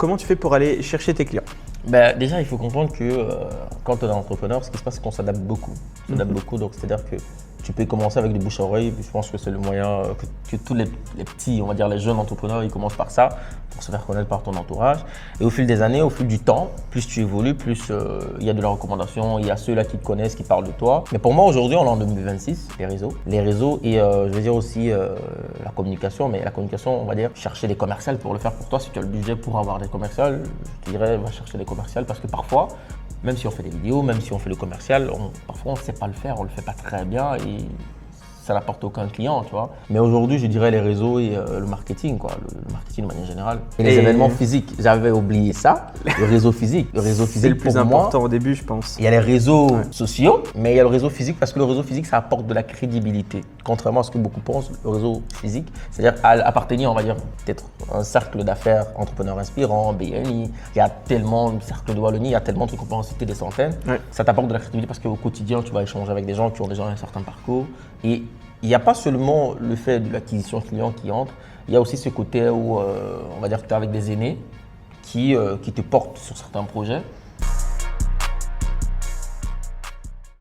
Comment tu fais pour aller chercher tes clients? Déjà, il faut comprendre que quand on est entrepreneur, ce qui se passe, c'est qu'on s'adapte beaucoup. On s'adapte beaucoup, donc c'est-à-dire que tu peux commencer avec du bouche à oreille. Je pense que c'est le moyen que tous les petits, on va dire les jeunes entrepreneurs, ils commencent par ça, pour se faire connaître par ton entourage. Et au fil des années, au fil du temps, plus tu évolues, plus il y a de la recommandation, il y a ceux-là qui te connaissent, qui parlent de toi. Mais pour moi, aujourd'hui, on est en 2026, les réseaux. Les réseaux et je vais dire aussi la communication, mais la communication, on va dire, chercher des commerciales pour le faire pour toi. Si tu as le budget pour avoir des commerciales, je te dirais, va chercher des commerciales parce que parfois, même si on fait des vidéos, même si on fait le commercial, parfois on ne sait pas le faire, on ne le fait pas très bien et ça n'apporte aucun client, tu vois. Mais aujourd'hui, je dirais les réseaux et le marketing, quoi, le marketing de manière générale. Et les événements physiques, j'avais oublié ça, le réseau physique. Le réseau physique, C'est le plus pour moi, important au début, je pense. il y a les réseaux sociaux, mais il y a le réseau physique parce que le réseau physique, ça apporte de la crédibilité. Contrairement à ce que beaucoup pensent, le réseau physique, c'est-à-dire appartenir, on va dire, peut-être un cercle d'affaires entrepreneurs inspirants, BNI, il y a tellement de cercles de Wallonie, il y a tellement de trucs qu'on peut en citer des centaines. Ouais. Ça t'apporte de la crédibilité parce qu'au quotidien, tu vas échanger avec des gens qui ont déjà un certain parcours. Et il n'y a pas seulement le fait de l'acquisition client qui entre, il y a aussi ce côté où, on va dire que tu es avec des aînés qui te portent sur certains projets.